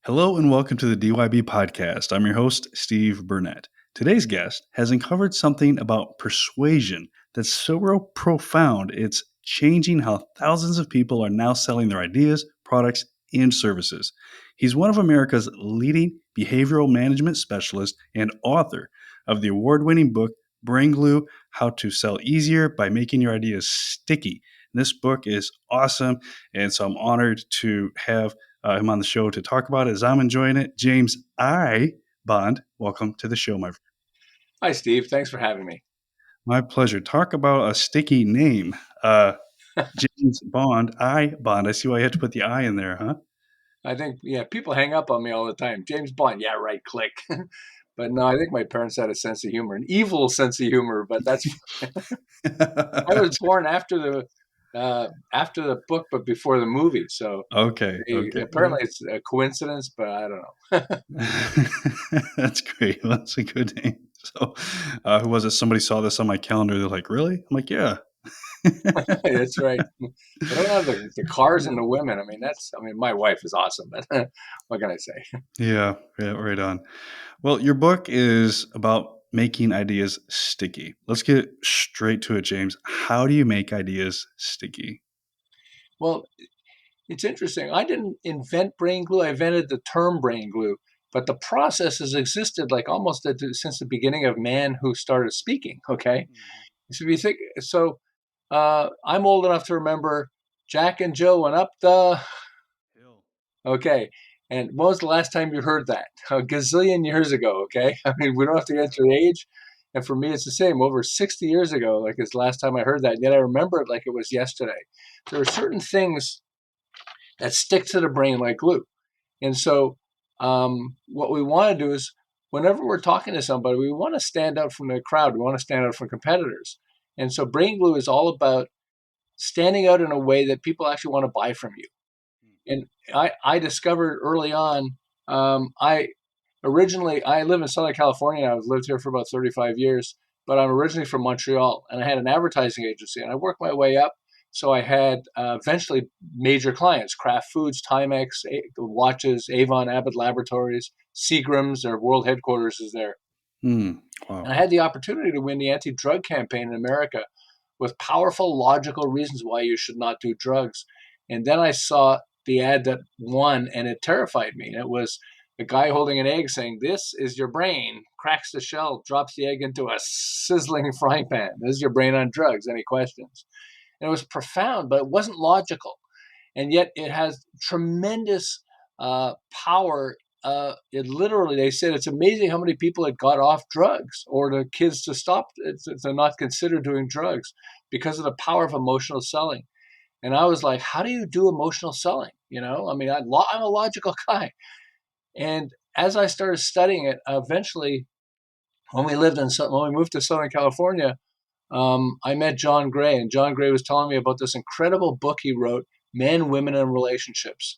Hello and welcome to the DYB podcast. I'm your host, Steve Burnett. Today's guest has uncovered something about persuasion that's so profound, it's changing how thousands of people are now selling their ideas, products, and services. He's one of America's leading behavioral management specialists and author of the award winning book, Brain Glue: How to Sell Easier by Making Your Ideas Sticky. This book is awesome, and so I'm honored to have him on the show to talk about it as I'm enjoying it. James I. Bond, welcome to the show, my friend. Hi, Steve. Thanks for having me. My pleasure. Talk about a sticky name. James Bond, I. Bond. I see why you had to put the I in there, huh? I think, yeah, people hang up on me all the time. James Bond, yeah, right, click. But no, I think my parents had a sense of humor, an evil sense of humor. But that's I was born after the book, but before the movie. So Okay, okay. apparently it's a coincidence, but I don't know. That's great. That's a good name. So, who was it? Somebody saw this on my calendar. They're like, really? I'm like, yeah. That's right. I don't have the cars and the women. I mean, my wife is awesome, but what can I say? Yeah, yeah, right on. Well, your book is about making ideas sticky. Let's get straight to it, James. How do you make ideas sticky? Well, it's interesting. I didn't invent brain glue. I invented the term brain glue, but the process has existed like since the beginning of man who started speaking. Okay, so if you think so, I'm old enough to remember Jack and Jill went up the. Hill. Okay, and when was the last time you heard that? A gazillion years ago. Okay, I mean we don't have to get to the age. And for me, it's the same. Over 60 years ago, like is the last time I heard that. And yet I remember it like it was yesterday. There are certain things that stick to the brain like glue. And so, what we want to do is, whenever we're talking to somebody, we want to stand out from the crowd. We want to stand out from competitors. And so, brain glue is all about standing out in a way that people actually want to buy from you. And I discovered early on, I live in Southern California. I've lived here for about 35 years, but I'm originally from Montreal, and I had an advertising agency, and I worked my way up. So I had eventually major clients: Kraft Foods, Timex, watches, Avon, Abbott Laboratories, Seagram's. Their world headquarters is there. Hmm. And I Wow. had the opportunity to win the anti-drug campaign in America with powerful, logical reasons why you should not do drugs. And then I saw the ad that won, and it terrified me. It was a guy holding an egg saying, "This is your brain," cracks the shell, drops the egg into a sizzling frying pan. "This is your brain on drugs. Any questions?" And it was profound, but it wasn't logical. And yet it has tremendous power. It literally, they said it's amazing how many people had got off drugs or the kids to stop, to not consider doing drugs because of the power of emotional selling. And I was like, how do you do emotional selling? I mean, I'm a logical guy. And as I started studying it, eventually, when we moved to Southern California, I met John Gray, and John Gray was telling me about this incredible book he wrote, Men, Women, and Relationships.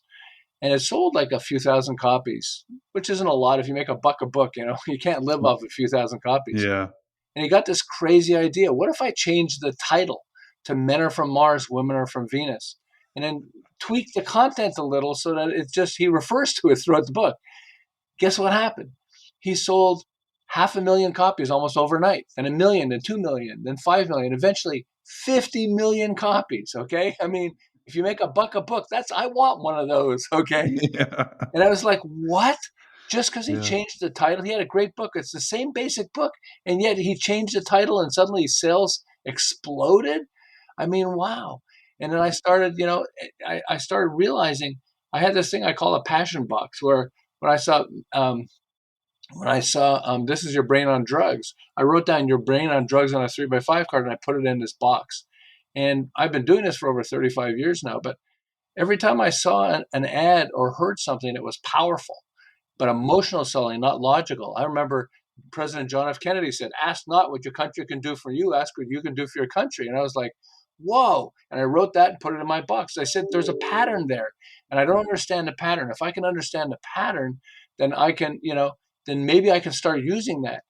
And it sold like a few thousand copies, which isn't a lot. If you make a buck a book, you can't live off a few thousand copies. Yeah. And he got this crazy idea. What if I change the title to Men Are From Mars, Women Are From Venus? And then tweak the content a little so that he refers to it throughout the book. Guess what happened? He sold 500,000 copies almost overnight, then 1 million, then 2 million, then 5 million, eventually 50 million copies. Okay. I mean, if you make a buck a book, I want one of those. Okay. Yeah. And I was like, what? Just because he Yeah. changed the title, he had a great book. It's the same basic book. And yet he changed the title and suddenly sales exploded. I mean, wow. And then I started realizing I had this thing I call a passion box where when I saw, um, this is your brain on drugs, I wrote down your brain on drugs on a 3x5 card and I put it in this box. And I've been doing this for over 35 years now. But every time I saw an ad or heard something that was powerful, but emotional selling, not logical. I remember President John F. Kennedy said, "Ask not what your country can do for you, ask what you can do for your country." And I was like, whoa. And I wrote that and put it in my box. I said, there's a pattern there. And I don't understand the pattern. If I can understand the pattern, then then maybe I can start using that.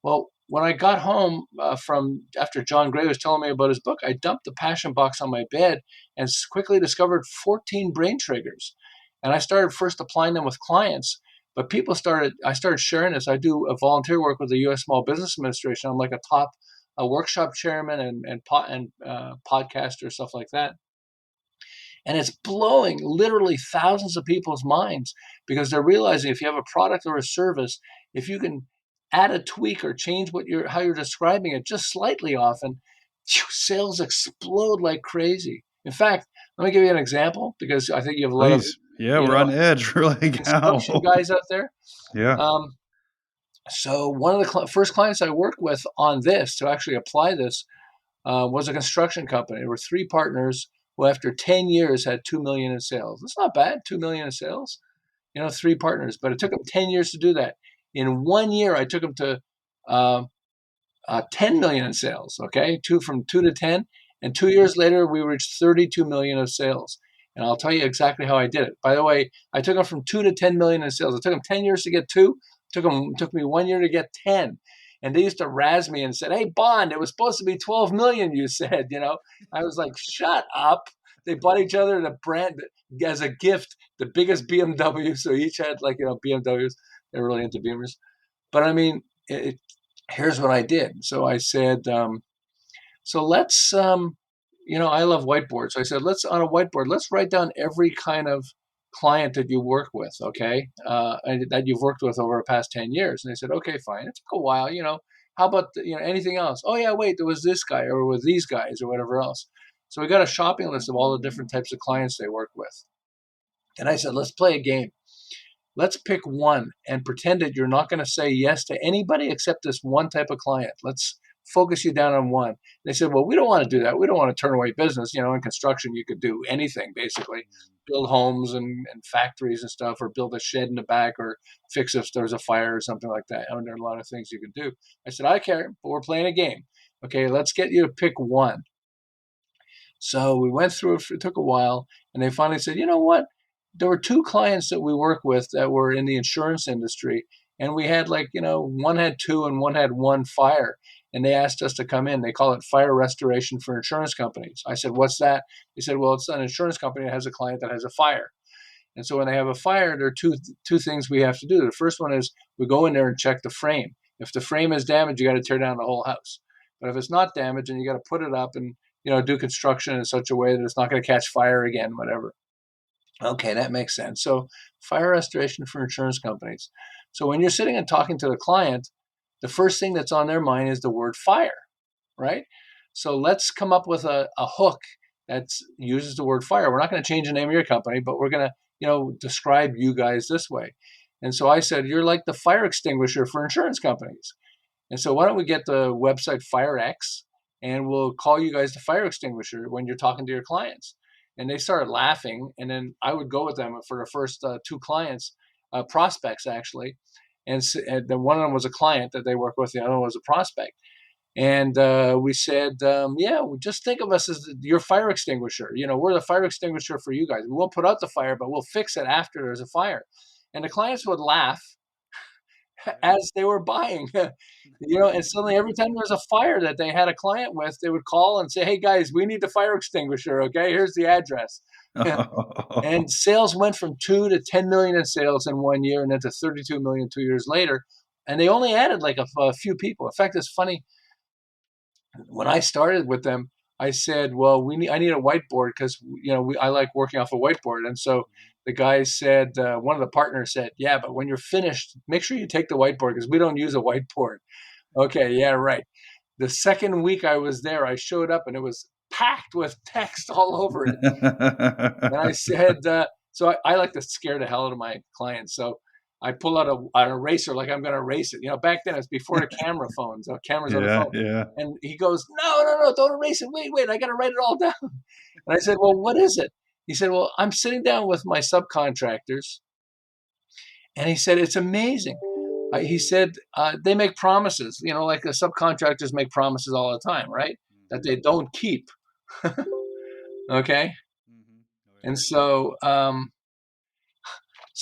Well, when I got home from after John Gray was telling me about his book, I dumped the passion box on my bed and quickly discovered 14 brain triggers. And I started first applying them with clients, but I started sharing this. I do a volunteer work with the U.S. Small Business Administration. I'm like a top a workshop chairman and podcaster, stuff like that. And it's blowing literally thousands of people's minds because they're realizing if you have a product or a service, if you can add a tweak or change how you're describing it just slightly often, sales explode like crazy. In fact, let me give you an example because I think you have a lot of, Please. Yeah, you we're know, on edge. We're like, construction how? guys out there. Yeah. Um, so one of the first clients I worked with on this to actually apply this was a construction company. There were three partners who, after 10 years, had 2 million in sales. That's not bad, 2 million in sales. Three partners, but it took them 10 years to do that. In 1 year, I took them to uh, 10 million in sales. Okay, from 2 to 10, and 2 years later, we reached 32 million of sales. And I'll tell you exactly how I did it. By the way, I took them from 2 to 10 million in sales. It took them 10 years to get two. Took me 1 year to get 10. And they used to razz me and said, "Hey, Bond, it was supposed to be 12 million. You said, I was like, shut up." They bought each other the brand as a gift, the biggest BMW. So each had BMWs. They're really into Beamers. But I mean, here's what I did. So I said, so let's, I love whiteboards. So I said, on a whiteboard, let's write down every kind of client that you work with, okay, and that you've worked with over the past 10 years. And they said, okay, fine. It took a while, How about, anything else? Oh, yeah, wait, there was this guy or with these guys or whatever else. So we got a shopping list of all the different types of clients they work with. And I said, let's play a game. Let's pick one and pretend that you're not going to say yes to anybody except this one type of client. Let's focus you down on one. They said, well, we don't want to do that. We don't want to turn away business. In construction, you could do anything, basically. Build homes and factories and stuff, or build a shed in the back, or fix if there's a fire or something like that. There are a lot of things you can do. I said, I care, but we're playing a game. Okay, let's get you to pick one. So we went through it. It took a while, and they finally said, you know what? There were two clients that we work with that were in the insurance industry, and we had one had two and one had one fire, and they asked us to come in. They call it fire restoration for insurance companies. I said, what's that? They said, well, it's an insurance company that has a client that has a fire. And so when they have a fire, there are two things we have to do. The first one is we go in there and check the frame. If the frame is damaged, you got to tear down the whole house. But if it's not damaged, then you got to put it up and do construction in such a way that it's not going to catch fire again, whatever. Okay, that makes sense. So fire restoration for insurance companies. So when you're sitting and talking to the client, the first thing that's on their mind is the word fire, right? So let's come up with a hook that uses the word fire. We're not going to change the name of your company, but we're going to, describe you guys this way. And so I said, you're like the fire extinguisher for insurance companies. And so why don't we get the website FireX, and we'll call you guys the fire extinguisher when you're talking to your clients. And they started laughing. And then I would go with them for the first two clients, prospects actually. And then one of them was a client that they work with. The other one was a prospect. And we said, yeah, just think of us as your fire extinguisher. We're the fire extinguisher for you guys. We won't put out the fire, but we'll fix it after there's a fire. And the clients would laugh as they were buying. And suddenly every time there was a fire that they had a client with, they would call and say, hey guys, we need the fire extinguisher. Okay, here's the address. And sales went from 2 to 10 million in sales in 1 year, and then to 32 million 2 years later. And they only added like a few people. In fact, it's funny. When I started with them, I said, well, I need a whiteboard because, I like working off a whiteboard. And so the guy said, one of the partners said, yeah, but when you're finished, make sure you take the whiteboard because we don't use a whiteboard. Okay, yeah, right. The second week I was there, I showed up and it was packed with text all over it. And I said, so I like to scare the hell out of my clients. So I pull out an eraser like I'm going to erase it. Back then it's before the cameras on the Yeah, phone. yeah. And he goes, no, don't erase it. Wait, I got to write it all down. And I said, well, what is it? He said, well, I'm sitting down with my subcontractors. And he said, it's amazing. He said, they make promises, like the subcontractors make promises all the time, right? That they don't keep. Okay. And so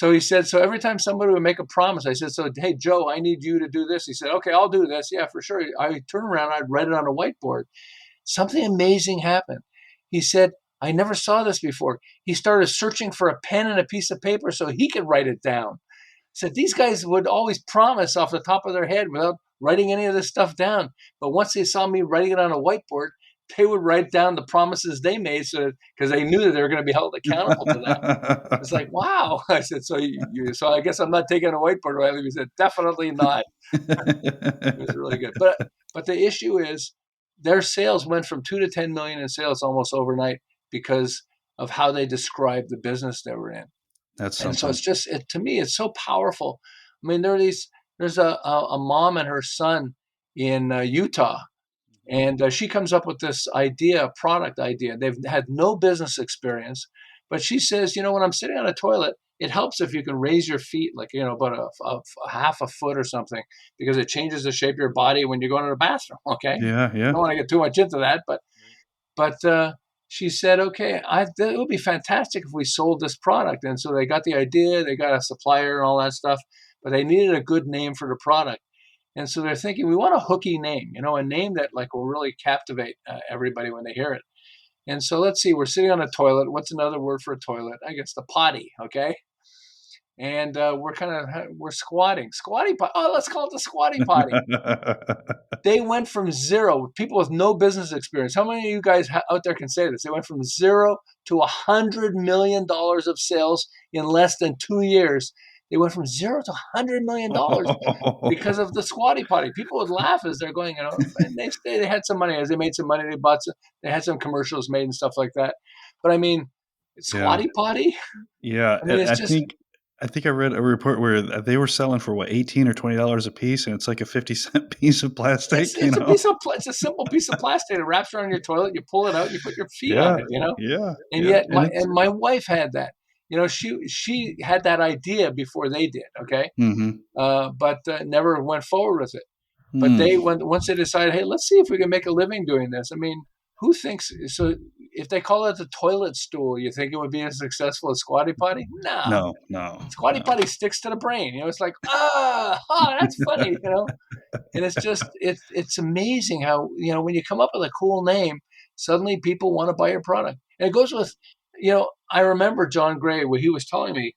he said, so every time somebody would make a promise, I said, so, hey, Joe, I need you to do this. He said, okay, I'll do this. Yeah, for sure. I turn around, I'd write it on a whiteboard. Something amazing happened. He said, I never saw this before. He started searching for a pen and a piece of paper so he could write it down. Said these guys would always promise off the top of their head without writing any of this stuff down. But once they saw me writing it on a whiteboard, they would write down the promises they made, so because they knew that they were going to be held accountable to that. It's like, wow. I said, so I guess I'm not taking a whiteboard away. He said, definitely not. It was really good. But the issue is their sales went from 2 to 10 million in sales almost overnight because of how they described the business they were in. That's And so something. it's just to me, it's so powerful. I mean, there's a mom and her son in Utah, and she comes up with this idea, product idea. They've had no business experience, but she says, when I'm sitting on a toilet, it helps if you can raise your feet, like, about a half a foot or something, because it changes the shape of your body when you go into the bathroom. Okay. Yeah, I yeah. don't want to get too much into that, but she said, okay, it would be fantastic if we sold this product. And so they got the idea, they got a supplier and all that stuff, but they needed a good name for the product. And so they're thinking, we want a hooky name, a name that like will really captivate everybody when they hear it. And so let's see, we're sitting on a toilet. What's another word for a toilet? I guess the potty. Okay. And we're squatting, squatty potty. Oh, let's call it the squatty potty. They went from zero, people with no business experience. How many of you guys out there can say this? They went from zero to $100 million of sales in less than 2 years. They went from zero to $100 million because of the squatty potty. People would laugh as they're going, and they had some money. As they made some money, they had some commercials made and stuff like that. But I mean, Yeah. squatty potty. Yeah, I mean, it's I just think I read a report where they were selling for what, 18 or $20 a piece, and it's like a 50-cent piece of it's plastic, it's a it's a simple piece of plastic that wraps around your toilet. You pull it out, you put your feet on Yeah, it. yeah, And yeah, yet and it's my wife had that. She had that idea before they did. Okay, mhm. but never went forward with it. But Mm. once they decided, hey, let's see if we can make a living doing this. I mean, who thinks so? If they call it the toilet stool, you think it would be as successful as squatty potty? No, No, no, squatty no. potty sticks to the brain. It's like that's funny. And it's amazing how when you come up with a cool name, suddenly people want to buy your product. And it goes with, I remember John Gray, where he was telling me,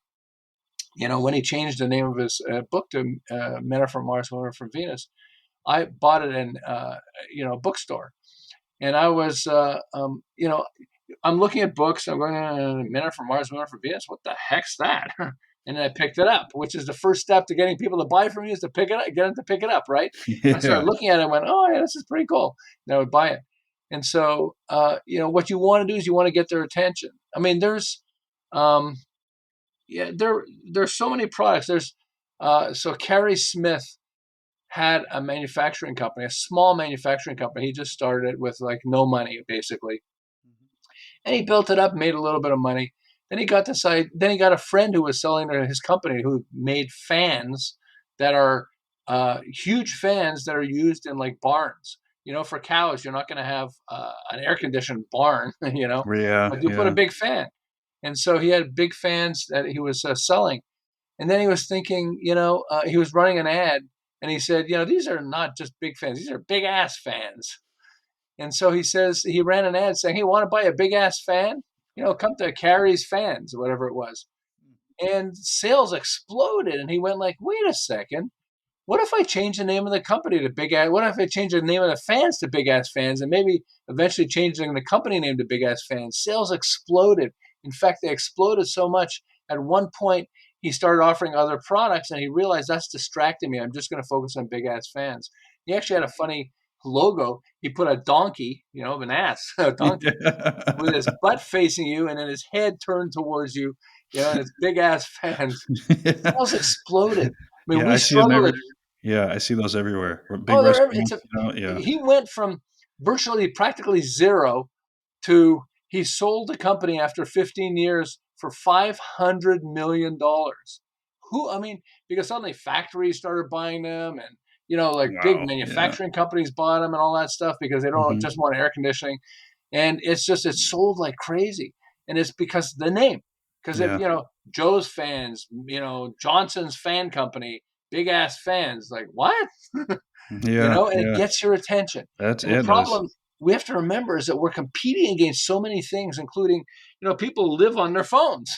when he changed the name of his book to Men Are From Mars, Women Are From Venus. I bought it in a bookstore, and I was I'm looking at books. I'm going, Men Are From Mars, Women Are From Venus. What the heck's that? And then I picked it up, which is the first step to getting people to buy from you, is to pick it up, get them to pick it up, right? And I started Yeah. looking at it and went, oh, yeah, this is pretty cool. And I would buy it. And so, what you want to do is you want to get their attention. I mean, um, there's so many products. So Carrie Smith had a manufacturing company, a small manufacturing company. He just started it with like no money, basically, and he built it up, made a little bit of money. Then he got a friend who was selling to his company who made fans that are huge fans that are used in like barns. For cows, you're not going to have an air conditioned barn, Yeah, but you put a yeah. big fan. And so he had big fans that he was selling. And then he was thinking, he was running an ad, and he said, these are not just big fans; these are big ass fans. And so he says he ran an ad saying, "Hey, want to buy a big ass fan? Come to Carrie's Fans, or whatever it was." And sales exploded. And he went like, "Wait a second. What if I change the name of the company to Big Ass? What if I change the name of the fans to Big Ass Fans, and maybe eventually changing the company name to Big Ass Fans?" Sales exploded. In fact, they exploded so much. At one point, he started offering other products, and he realized that's distracting me. I'm just going to focus on Big Ass Fans. He actually had a funny logo. He put a donkey, an ass, a donkey, with his butt facing you, and then his head turned towards you, and it's Big Ass Fans. Yeah. Sales exploded. I mean, Yeah, we I see them struggled. I see those everywhere. Big Oh, it's restaurants, a. yeah. He went from practically zero to he sold the company after 15 years for $500 million. I mean, because suddenly factories started buying them, and like big Wow, yeah. manufacturing companies bought them and all that stuff because they don't Mhm. just want air conditioning, and it's sold like crazy, and it's because of the name. Because if Yeah. Joe's Fans, Johnson's Fan Company, big ass fans, like what? Yeah, And it yeah. gets your attention. That's And the it does. problem we have to remember is that we're competing against so many things, including, people live on their phones.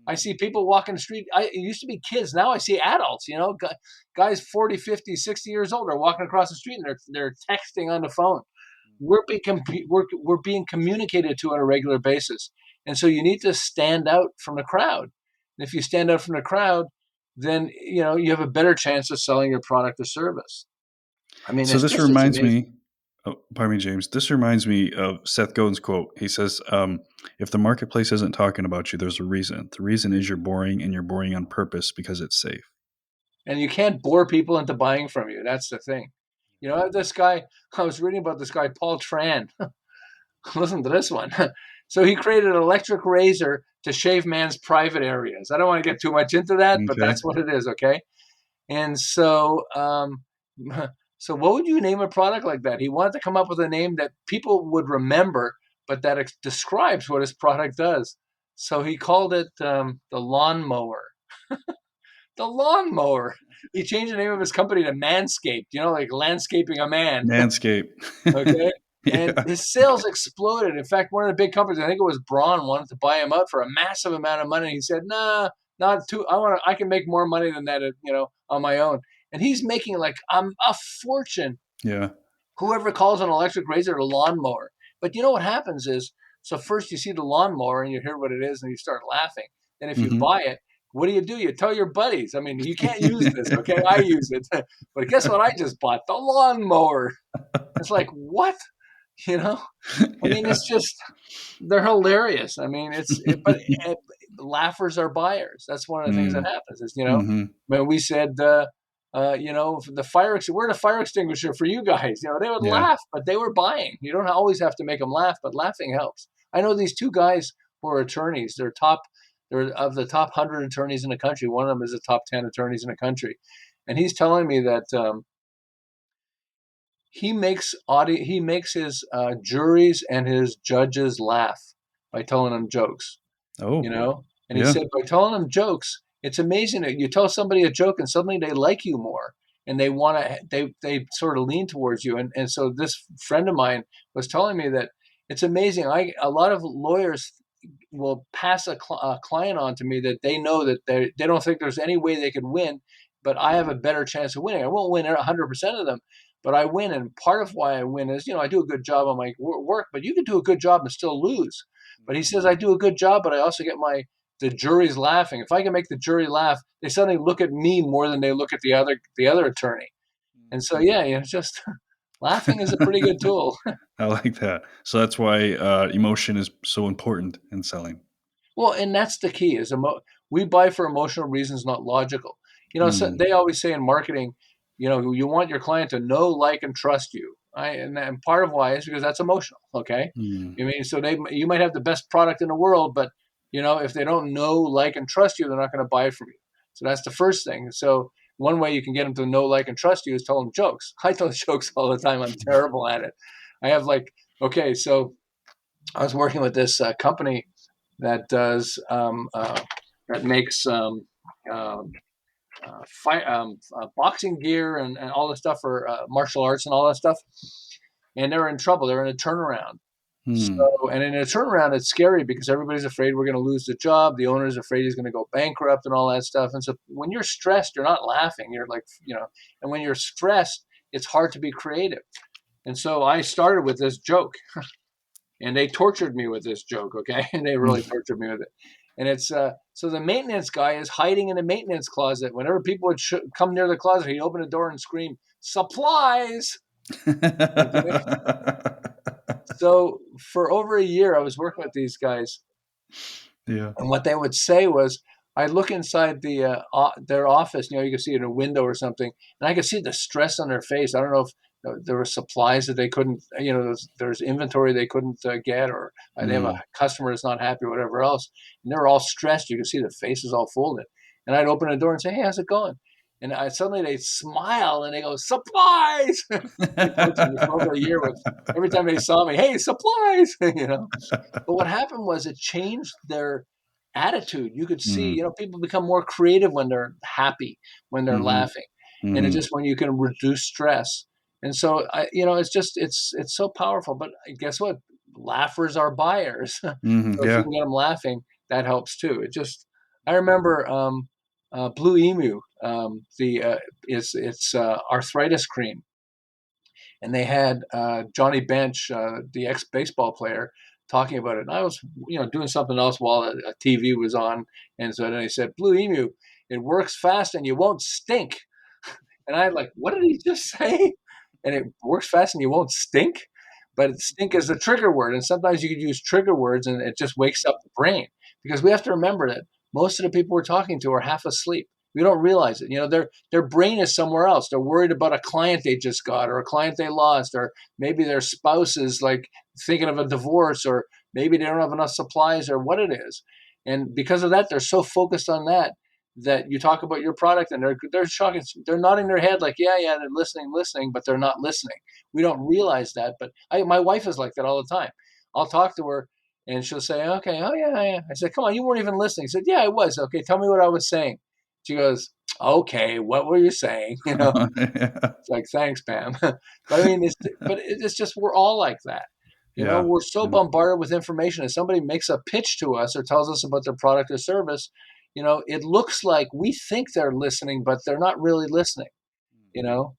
I see people walking the street. It used to be kids. Now I see adults, guys 40, 50, 60 years old are walking across the street and they're texting on the phone. We're being communicated to on a regular basis. And so you need to stand out from the crowd. And if you stand out from the crowd, then, you have a better chance of selling your product or service. I mean, So this it's reminds amazing. me, oh, pardon me, James. This reminds me of Seth Godin's quote. He says, if the marketplace isn't talking about you, there's a reason. The reason is you're boring, and you're boring on purpose because it's safe. And you can't bore people into buying from you. That's the thing. This guy, I was reading about this guy, Paul Tran. Listen to this one. So he created an electric razor to shave man's private areas. I don't want to get too much into that, but Okay. that's what it is, okay? And so, so what would you name a product like that? He wanted to come up with a name that people would remember, but that describes what his product does. So he called it the lawnmower. The lawnmower. He changed the name of his company to Manscaped, like landscaping a man. Manscaped. Okay. And Yeah. his sales exploded. In fact, one of the big companies, I think it was Braun, wanted to buy him out for a massive amount of money. He said, "Nah, not too. I can make more money than that, on my own." And he's making like a fortune. Yeah. Whoever calls an electric razor a lawnmower. But you know what happens is, so first you see the lawnmower and you hear what it is and you start laughing. Then if you Hmm. buy it, what do? You tell your buddies. I mean, you can't use this, okay? I use it. But guess what I just bought? The lawnmower. It's like, what? You know? I mean, Yeah. it's just they're hilarious. I mean, but laughers are buyers. That's one of the things that Mm. happens. Is Hmm. when we said, we're the fire extinguisher for you guys. They would Yeah. laugh, but they were buying. You don't always have to make them laugh, but laughing helps. I know these two guys who are attorneys. They're of the top 100 attorneys in the country. One of them is the top 10 attorneys in the country, and he's telling me that he makes his juries and his judges laugh by telling them jokes, you Oh, know. And he yeah. said by telling them jokes, it's amazing that you tell somebody a joke and suddenly they like you more and they want to they sort of lean towards you. And so this friend of mine was telling me that it's amazing. A lot of lawyers will pass a client on to me that they know that they don't think there's any way they could win, but I have a better chance of winning. I won't win 100% of them, but I win. And part of why I win is, I do a good job on my work, but you can do a good job and still lose. But he says I do a good job, but I also get the jury's laughing. If I can make the jury laugh, they suddenly look at me more than they look at the other attorney. And so yeah, it's just laughing is a pretty good tool. I like that. So that's why emotion is so important in selling. Well, and that's the key is we buy for emotional reasons, not logical. So Mm. they always say in marketing, you want your client to know, like, and trust you. And part of why is because that's emotional. Okay. Mm. I mean, so you might have the best product in the world, but if they don't know, like, and trust you, they're not going to buy from you. So that's the first thing. So one way you can get them to know, like, and trust you is tell them jokes. I tell jokes all the time. I'm terrible at it. I have okay, so I was working with this company that does that makes um, boxing gear and all this stuff for martial arts and all that stuff. And they're in trouble. They're in a turnaround. Mm. So, and in a turnaround, it's scary because everybody's afraid we're going to lose the job. The owner's afraid he's going to go bankrupt and all that stuff. And so when you're stressed, you're not laughing. You're like, and when you're stressed, it's hard to be creative. And so I started with this joke and they tortured me with this joke. Okay. And they really tortured me with it. And it's so the maintenance guy is hiding in the maintenance closet. Whenever people would come near the closet, he'd open the door and scream, "Supplies!" Okay. So for over a year, I was working with these guys, Yeah. and what they would say was, I look inside their office. You could see in a window or something, and I could see the stress on their face. I don't know if there were supplies that they couldn't, there's inventory they couldn't get, or they have a Mm. customer that's not happy, or whatever else. And they were all stressed. You could see the faces all folded. And I'd open the door and say, "Hey, how's it going?" And suddenly they'd smile and they go, "Supplies!" They tortured me for over a year with every time they saw me, "Hey, supplies!" But what happened was it changed their attitude. You could see, Mm. people become more creative when they're happy, when they're Mhm. laughing. And it's Mhm. just when you can reduce stress. And so it's so powerful. But guess what? Laughers are buyers. So if you Yeah. can get them laughing, that helps too. I remember Blue Emu. The it's arthritis cream, and they had Johnny Bench, the ex baseball player, talking about it. And I was, doing something else while a TV was on, and so then he said, "Blue Emu, it works fast and you won't stink." And I like, what did he just say? And it works fast and you won't stink. But stink is a trigger word. And sometimes you could use trigger words and it just wakes up the brain. Because we have to remember that most of the people we're talking to are half asleep. We don't realize it. Their brain is somewhere else. They're worried about a client they just got or a client they lost, or maybe their spouse is like thinking of a divorce, or maybe they don't have enough supplies or what it is. And because of that, they're so focused on that you talk about your product and they're shocking. They're nodding their head like, yeah, yeah, they're listening, but they're not listening. We don't realize that. But my wife is like that all the time. I'll talk to her and she'll say, okay, oh yeah, yeah. I said, come on, you weren't even listening. She said, yeah, I was. Okay, tell me what I was saying. She goes, okay, what were you saying? Yeah. It's like, thanks, Pam. But I mean, it's just, we're all like that. Yeah. We're so And bombarded with information. If somebody makes a pitch to us or tells us about their product or service, it looks like we think they're listening, but they're not really listening. You know,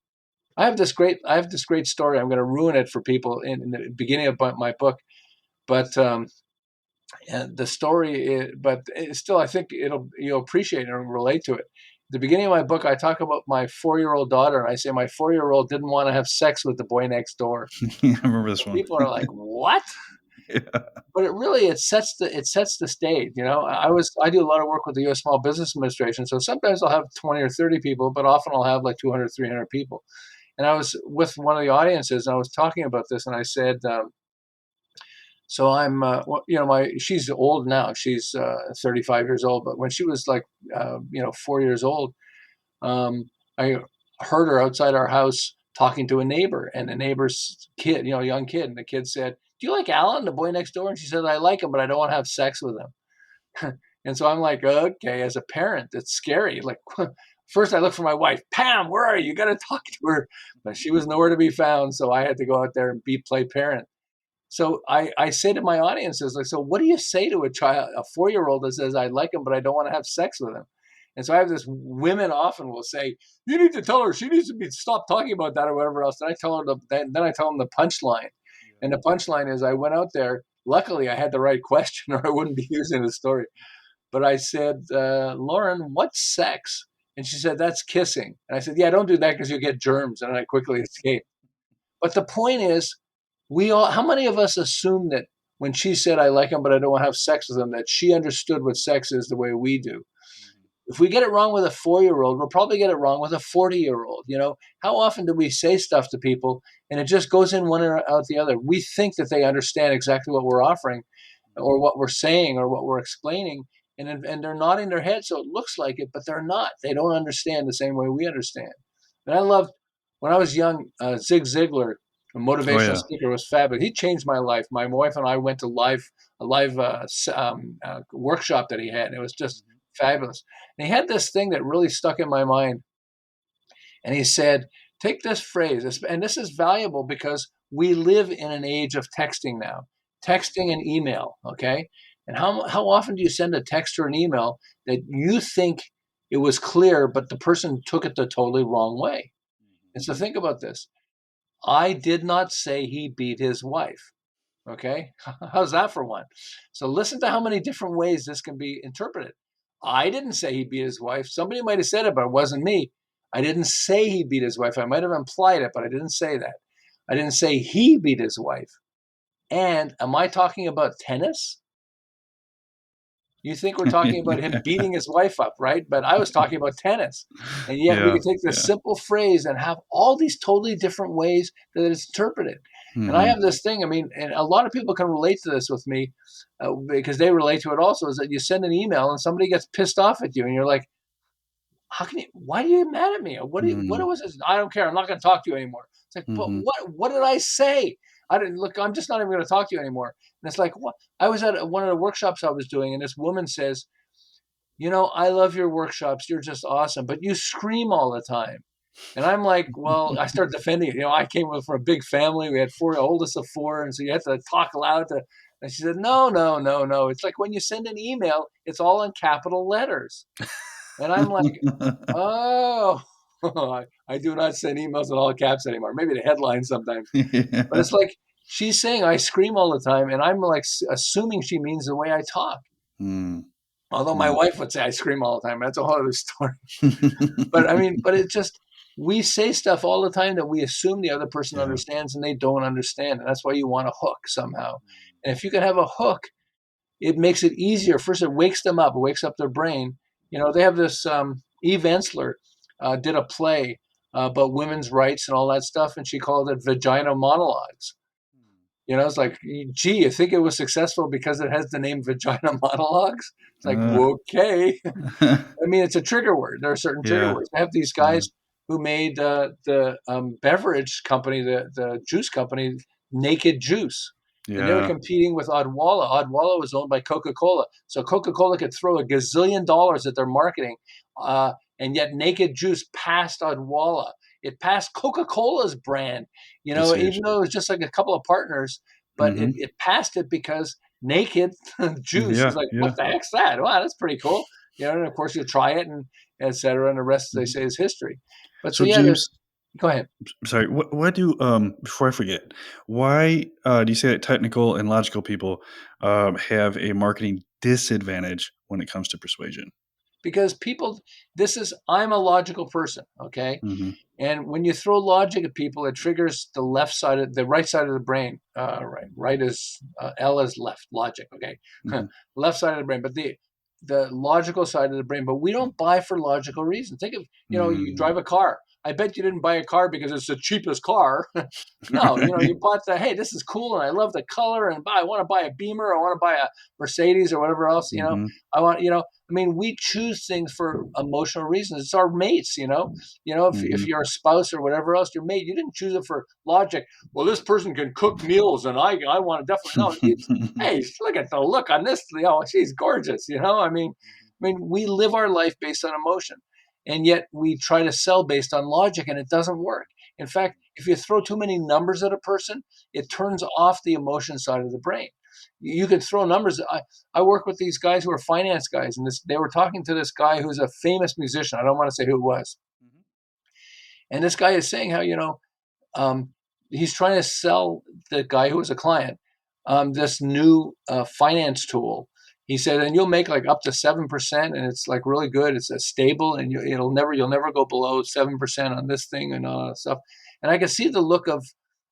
I have this great story. I'm going to ruin it for people in the beginning of my book, but and the story, but it's still, I think you'll appreciate it and relate to it. At the beginning of my book, I talk about my 4-year-old daughter, and I say my 4-year-old didn't want to have sex with the boy next door. I remember this So one. people are like, "What?" Yeah. But it sets the stage. I do a lot of work with the U.S. Small Business Administration, so sometimes I'll have 20 or 30 people, but often I'll have like 200, 300 people. And I was with one of the audiences, and I was talking about this, and I said, so I'm, she's old now. She's 35 years old. But when she was like, 4 years old, I heard her outside our house talking to a neighbor, and the neighbor's kid, young kid. And the kid said, "Do you like Alan, the boy next door?" And she said, "I like him, but I don't want to have sex with him." And so I'm like, okay, as a parent, it's scary. Like, first I look for my wife, Pam, where are you? You got to talk to her. But she was nowhere to be found. So I had to go out there and play parent. So I say to my audiences, like, so what do you say to a child, a 4-year-old that says, I like him, but I don't want to have sex with him? And so I have this, women often will say, you need to tell her, she needs to stop talking about that or whatever else. And I tell her, then I tell them the punchline. And the punchline is, I went out there, luckily I had the right question or I wouldn't be using the story. But I said, Lauren, what's sex? And she said, that's kissing. And I said, yeah, don't do that because you get germs. And I quickly escaped. But the point is, how many of us assume that when she said, I like him, but I don't want to have sex with him, that she understood what sex is the way we do? If we get it wrong with a 4-year-old, we'll probably get it wrong with a 40-year-old. How often do we say stuff to people and it just goes in one or out the other? We think that they understand exactly what we're offering or what we're saying or what we're explaining, and they're nodding their head, so it looks like it, but they're not. They don't understand the same way we understand. And I loved, when I was young, Zig Ziglar, a Oh motivational yeah. speaker, was fabulous. He changed my life. My wife and I went to a live workshop that he had. It was just fabulous. And he had this thing that really stuck in my mind. And he said, take this phrase, and this is valuable because we live in an age of texting now, texting and email. Okay. And how often do you send a text or an email that you think it was clear, but the person took it the totally wrong way? And so think about this. I did not say he beat his wife. Okay. How's that for one? So listen to how many different ways this can be interpreted. I didn't say he beat his wife. Somebody might have said it, but it wasn't me. I didn't say he beat his wife. I might have implied it, but I didn't say that. I didn't say he beat his wife. And am I talking about tennis? You think we're talking about him beating his wife up, right? But I was talking about tennis. And yet we Yeah. could take this Yeah. simple phrase and have all these totally different ways that it's interpreted. And I Hmm. have this thing, I mean, and a lot of people can relate to this with me because they relate to it also, is that you send an email and somebody gets pissed off at you and you're like, why are you mad at me? What Hmm. was this? I don't care. I'm not going to talk to you anymore. It's like, but Hmm. what did I say? I didn't look. I'm just not even going to talk to you anymore. And it's like, what? I was at one of the workshops I was doing, and this woman says, I love your workshops. You're just awesome, but you scream all the time. And I'm like, well, I start defending it. I came from a big family. We had four, oldest of four. And so you have to talk loud to, and she said, no, no, no, no. It's like when you send an email, it's all in capital letters. And I'm like, oh, I do not send emails in all caps anymore. Maybe the headline sometimes. But Yeah. it's like she's saying I scream all the time. And I'm like assuming she means the way I talk. Mm, Although my mm. wife would say I scream all the time. That's a whole other story. But I mean, but it just, we say stuff all the time that we assume the other person Yeah. understands and they don't understand. And that's why you want a hook somehow. And if you can have a hook, it makes it easier. First, it wakes them up, it wakes up their brain. They have this, Eve Ensler did a play about women's rights and all that stuff. And she called it Vagina Monologues. It's like, gee, you think it was successful because it has the name Vagina Monologues? It's like, Uh, okay. I mean, it's a trigger word. There are certain trigger yeah. words. I have these Yeah. guys who made the beverage company, the juice company, Naked Juice. And they were Yeah. competing with Odwalla. Odwalla was owned by Coca-Cola. So Coca-Cola could throw a gazillion dollars at their marketing. And yet Naked Juice passed Odwalla. It passed Coca-Cola's brand, even Decision. though it was just like a couple of partners, but it, Hmm. it passed it because Naked Juice is Yeah. like, what Yeah. the heck's that? Wow, that's pretty cool. And of course you try it and et cetera, and the rest they Mhm. say is history. But so So yeah, James, go ahead. sorry, what do before I forget, why do you say that technical and logical people have a marketing disadvantage when it comes to persuasion? Because people, I'm a logical person, okay? Hmm. And when you throw logic at people, it triggers the right side of the brain. Right is L is left, logic, okay? Hmm. Left side of the brain, but the logical side of the brain. But we don't buy for logical reasons. Think of, you Mm. drive a car. I bet you didn't buy a car because it's the cheapest car. No, you bought hey, this is cool and I love the color and I want to buy a Beamer, I want to buy a Mercedes or whatever else, Hmm. I want, I mean, we choose things for emotional reasons. It's our mates, if Hmm. you're a spouse or whatever else, your mate, you didn't choose it for logic. Well, this person can cook meals and I want to definitely, no, hey, look at the look on this, she's gorgeous, I mean, we live our life based on emotion. And yet we try to sell based on logic and it doesn't work. In fact, if you throw too many numbers at a person, it turns off the emotion side of the brain. You can throw numbers. I work with these guys who are finance guys, and they were talking to this guy who's a famous musician. I don't want to say who it was. And this guy is saying how, um, he's trying to sell the guy who was a client this new finance tool. He said, and you'll make like up to 7%, and it's like really good. It's a stable, and you'll never go below 7% on this thing and all that stuff. And I could see the look of,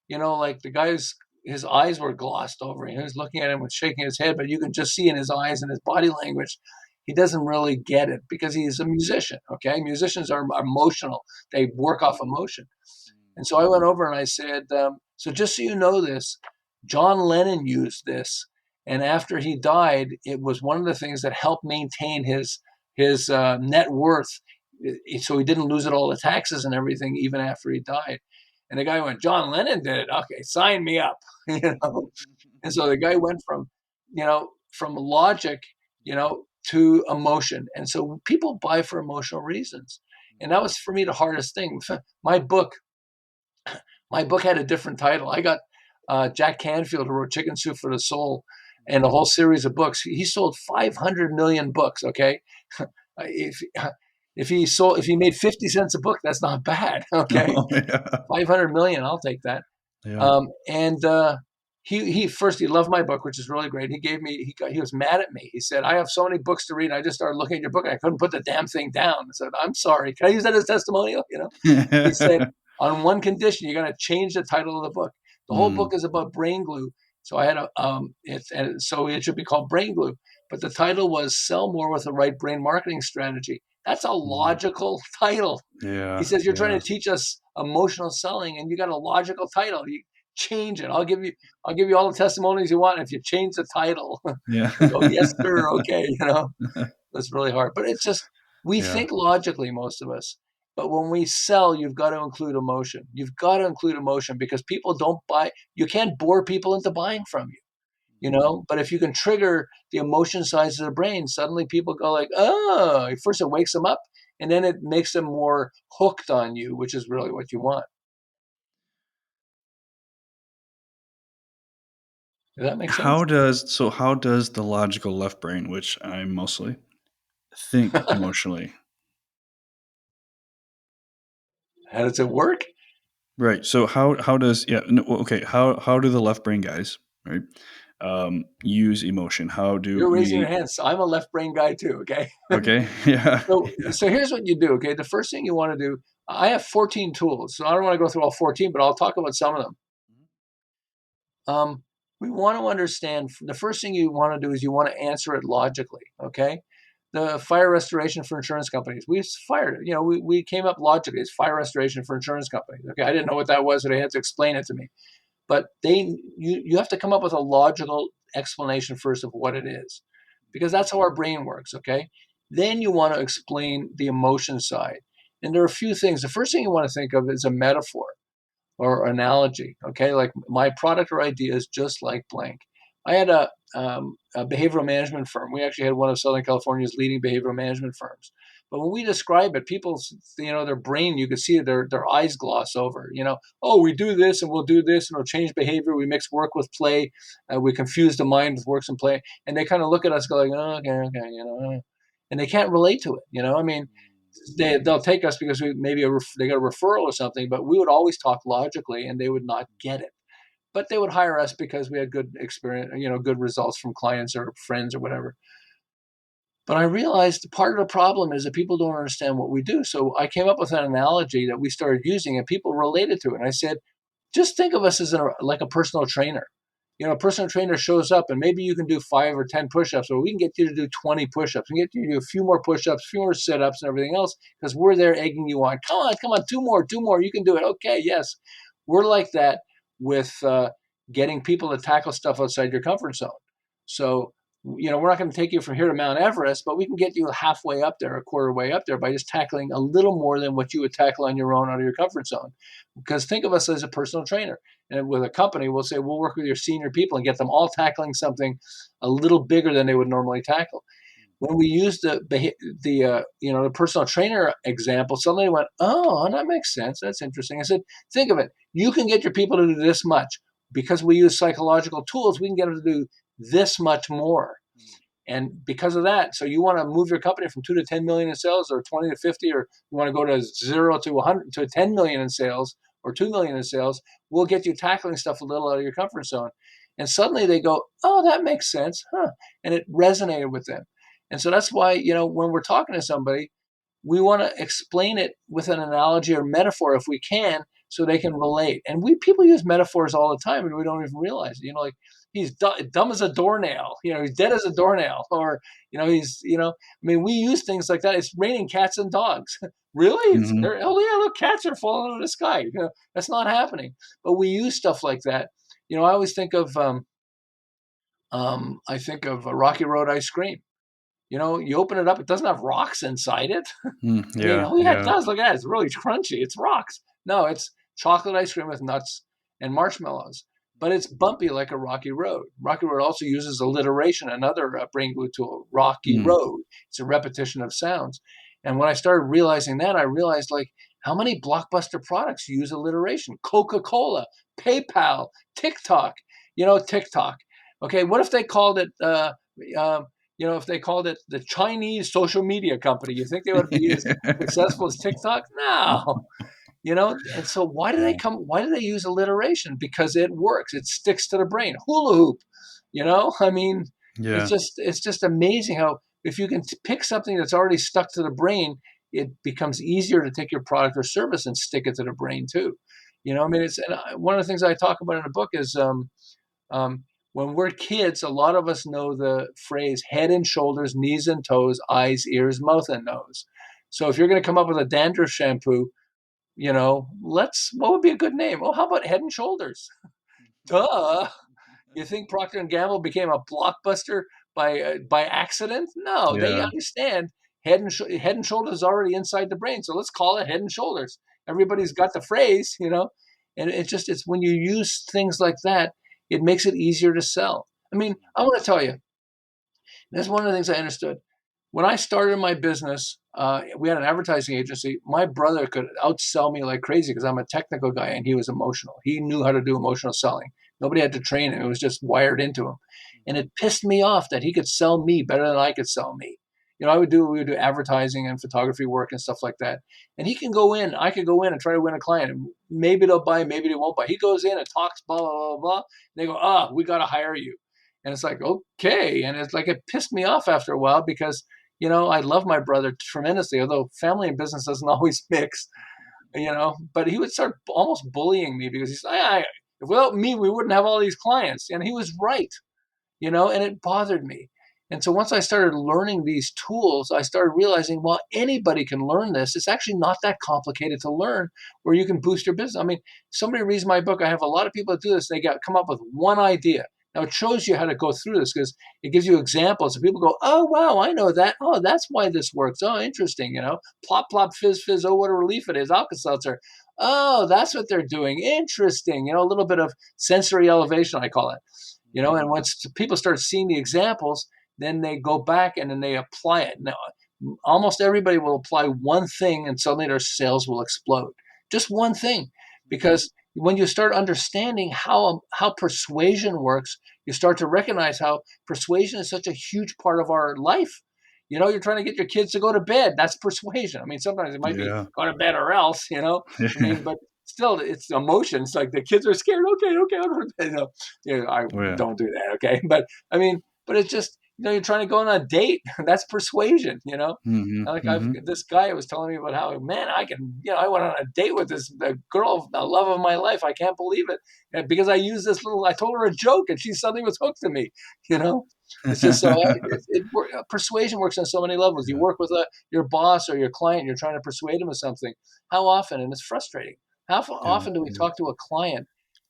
like the guy's his eyes were glossed over. He was looking at him and shaking his head, but you can just see in his eyes and his body language, he doesn't really get it because he's a musician. Okay, musicians are emotional; they work off emotion. And so I went over and I said, so just so you know this, John Lennon used this. And after he died, it was one of the things that helped maintain his net worth. So he didn't lose it all the taxes and everything, even after he died. And the guy went, John Lennon did it. Okay, sign me up. And so the guy went from logic, to emotion. And so people buy for emotional reasons. And that was for me the hardest thing. My book, my book had a different title. I got Jack Canfield, who wrote Chicken Soup for the Soul, and a whole series of books. He sold 500 million books. Okay, if if he made 50 cents a book, that's not bad. Okay, Oh, yeah. 500 million, I'll take that. Yeah. And he loved my book, which is really great. He gave me he was mad at me. He said, I have so many books to read. I just started looking at your book and I couldn't put the damn thing down. I said, I'm sorry. Can I use that as testimonial? He said, on one condition, you're going to change the title of the book. The whole Mm, book is about brain glue. So I had so it should be called Brain Glue. But the title was Sell More with the Right Brain Marketing Strategy. That's a mm. logical title. He Yeah. says, you're trying Yeah. to teach us emotional selling and you got a logical title. You change it. I'll give you all the testimonies you want if you change the title. Yeah. I go, yes, sir. Okay. That's really hard. But it's just, we Yeah. think logically, most of us. But when we sell, you've got to include emotion. You've got to include emotion because people don't buy, you can't bore people into buying from you. But if you can trigger the emotion sides of the brain, suddenly people go like, oh, first it wakes them up. and then it makes them more hooked on you, which is really what you want. Does that make sense? How does the logical left brain, which I mostly think emotionally, How does it work? right? So how does yeah no, well, okay how do the left brain guys, right, use emotion? How do You're raising your we? hands. So I'm a left brain guy too. Okay. Okay, yeah, yeah. So here's what you do. Okay. The first thing you want to do, I have 14 tools. So I don't want to go through all 14, but I'll talk about some of them. Um, we want to understand the first thing you want to do is you want to answer it logically. Okay. The fire restoration for insurance companies. We fired it. We came up logically. It's fire restoration for insurance companies. Okay. I didn't know what that was, so they had to explain it to me. But you have to come up with a logical explanation first of what it is, because that's how our brain works. Okay. Then you want to explain the emotion side. And there are a few things. The first thing you want to think of is a metaphor or analogy. Okay, like my product or idea is just like blank. I had a behavioral management firm. We actually had one of Southern California's leading behavioral management firms. But when we describe it, people, their brain, you could see their eyes gloss over. Oh, we do this and we'll do this and it'll change behavior. We mix work with play. We confuse the mind with works and play. And they kind of look at us going, oh, okay, okay, and they can't relate to it. I mean, they'll take us because they got a referral or something, but we would always talk logically and they would not get it. But they would hire us because we had good experience, good results from clients or friends or whatever. But I realized part of the problem is that people don't understand what we do. So I came up with an analogy that we started using and people related to it. And I said, just think of us as like a personal trainer. A personal trainer shows up and maybe you can do 5 or 10 push-ups, or we can get you to do 20 push-ups. We can get you to do a few more push-ups, a few more sit-ups and everything else because we're there egging you on. Come on, two more. You can do it. Okay, yes. We're like that with getting people to tackle stuff outside your comfort zone. So, we're not going to take you from here to Mount Everest, but we can get you halfway up there, a quarter way up there by just tackling a little more than what you would tackle on your own out of your comfort zone. Because think of us as a personal trainer. And with a company, we'll say we'll work with your senior people and get them all tackling something a little bigger than they would normally tackle. When we used the personal trainer example, suddenly went, oh, that makes sense. That's interesting. I said, think of it. You can get your people to do this much because we use psychological tools. We can get them to do this much more. And because of that, so you want to move your company from 2 to 10 million in sales, or 20 to 50, or you want to go to 0 to 100 to 10 million in sales, or 2 million in sales, we'll get you tackling stuff a little out of your comfort zone. And suddenly they go, oh, that makes sense, huh? And it resonated with them. And so that's why, when we're talking to somebody, we want to explain it with an analogy or metaphor if we can, so they can relate. And people use metaphors all the time and we don't even realize it. Like he's dumb as a doornail, he's dead as a doornail, or I mean, we use things like that. It's raining cats and dogs. Really? Mhm. Oh yeah, look, cats are falling out of the sky. That's not happening. But we use stuff like that. I always think of I think of a Rocky Road ice cream. You open it up, it doesn't have rocks inside it. Mm, I mean, yeah, oh yeah, it yeah. does. Look at it. It's really crunchy. It's rocks. No, it's chocolate ice cream with nuts and marshmallows. But it's bumpy like a rocky road. Rocky Road also uses alliteration, another brain glue tool. Rocky Mm, Road. It's a repetition of sounds. And when I started realizing that, I realized like how many blockbuster products use alliteration. Coca-Cola, PayPal, TikTok. TikTok. Okay, what if they called it if they called it the Chinese social media company, you think they would be as successful as TikTok? No. And so yeah, why do they use alliteration? Because it works. It sticks to the brain. Hula hoop. I mean, yeah. it's just amazing how if you can pick something that's already stuck to the brain, it becomes easier to take your product or service and stick it to the brain too. I mean, one of the things I talk about in the book is um, when we're kids, a lot of us know the phrase head and shoulders, knees and toes, eyes, ears, mouth, and nose. So if you're going to come up with a dandruff shampoo, what would be a good name? Oh, how about head and shoulders? Duh. You think Procter and Gamble became a blockbuster by accident? No, they Yeah. understand head and shoulders is already inside the brain. So let's call it head and shoulders. Everybody's got the phrase, and it's when you use things like that, it makes it easier to sell. I mean, I want to tell you, that's one of the things I understood. when I started my business, we had an advertising agency. My brother could outsell me like crazy because I'm a technical guy and he was emotional. He knew how to do emotional selling. Nobody had to train him. It was just wired into him. And it pissed me off that he could sell me better than I could sell me. We would do advertising and photography work and stuff like that. And I could go in and try to win a client. Maybe they'll buy, maybe they won't buy. He goes in and talks, blah, blah, blah, blah. And they go, we got to hire you. And it's like, okay. And it's like, it pissed me off after a while because I love my brother tremendously, although family and business doesn't always mix, but he would start almost bullying me because he's like, without me, we wouldn't have all these clients. And he was right, and it bothered me. And so once I started learning these tools, I started realizing, well, anybody can learn this. It's actually not that complicated to learn where you can boost your business. I mean, somebody reads my book. I have a lot of people that do this. They come up with one idea. Now it shows you how to go through this because it gives you examples. And people go, oh, wow, I know that. Oh, that's why this works. Oh, interesting. Plop, plop, fizz, fizz. Oh, what a relief it is. Alka-Seltzer. Oh, that's what they're doing. Interesting. A little bit of sensory elevation, I call it. And once people start seeing the examples, then they go back and then they apply it. Now, almost everybody will apply one thing and suddenly their sales will explode. Just one thing. Because when you start understanding how persuasion works, you start to recognize how persuasion is such a huge part of our life. You're trying to get your kids to go to bed. That's persuasion. I mean, sometimes it might be Yeah. go to bed or else, I Yeah. mean, but still it's emotions. Like the kids are scared. Okay, I'll go to bed. I Oh, yeah. don't do that. Okay. But I mean, but it's just, you're trying to go on a date. That's persuasion, Mhm, like mhm. this guy was telling me about how, man, I went on a date with this the girl, the love of my life. I can't believe it. And because I told her a joke and she suddenly was hooked to me, you know, it's just so, persuasion works on so many levels. You Yeah, work with your boss or your client, you're trying to persuade him of something. How often, and it's frustrating, yeah, often do we yeah. talk to a client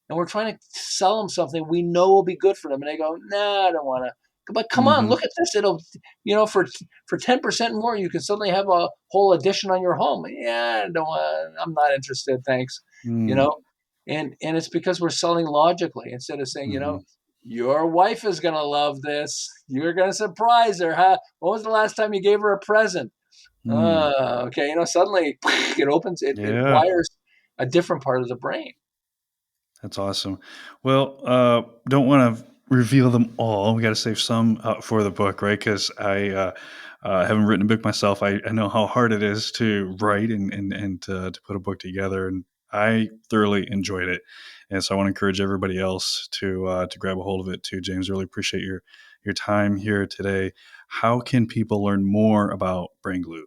and we're trying to sell them something we know will be good for them. And they go, nah, I don't want to. But come on, Mhm. look at this. It'll, for 10% more, you can suddenly have a whole addition on your home. Yeah, I don't want, I'm not interested. Thanks. You Mm, know, and it's because we're selling logically instead of saying, mhm. your wife is going to love this. You're going to surprise her. Huh? When was the last time you gave her a present? Mm. Okay. Suddenly it opens, it Yeah, wires a different part of the brain. that's awesome. Well, don't wanna reveal them all. We gotta save some, for the book, right? 'Cause I haven't written a book myself. I know how hard it is to write and to put a book together, and I thoroughly enjoyed it. And so I wanna encourage everybody else to grab a hold of it too. James, really appreciate your time here today. How can people learn more about Brain Glue?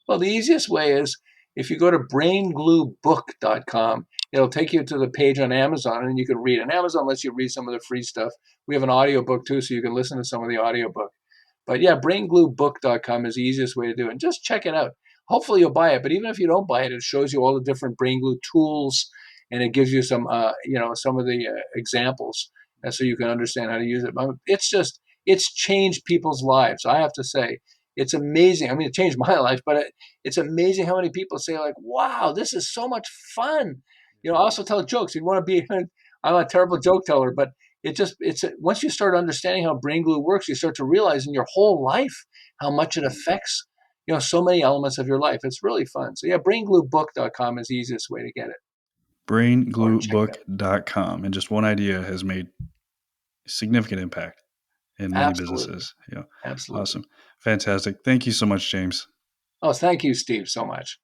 Well, the easiest way is if you go to braingluebook.com, it'll take you to the page on Amazon and you can read. And Amazon lets you read some of the free stuff. We have an audiobook too, so you can listen to some of the audiobook. But yeah, braingluebook.com is the easiest way to do it. And just check it out. Hopefully you'll buy it. But even if you don't buy it, it shows you all the different brain glue tools and it gives you some of the examples so you can understand how to use it. But it's changed people's lives. I have to say, it's amazing. I mean, it changed my life, but it's amazing how many people say like, wow, this is so much fun. I also tell jokes. You want to be, I'm a terrible joke teller, but once you start understanding how brain glue works, you start to realize in your whole life how much it affects, so many elements of your life. It's really fun. So yeah, braingluebook.com is the easiest way to get it or check it out. BrainGlueBook.com. And just one idea has made significant impact in many Absolutely. businesses. Yeah. Absolutely. Awesome. Fantastic. Thank you so much, James. Oh, thank you, Steve, so much.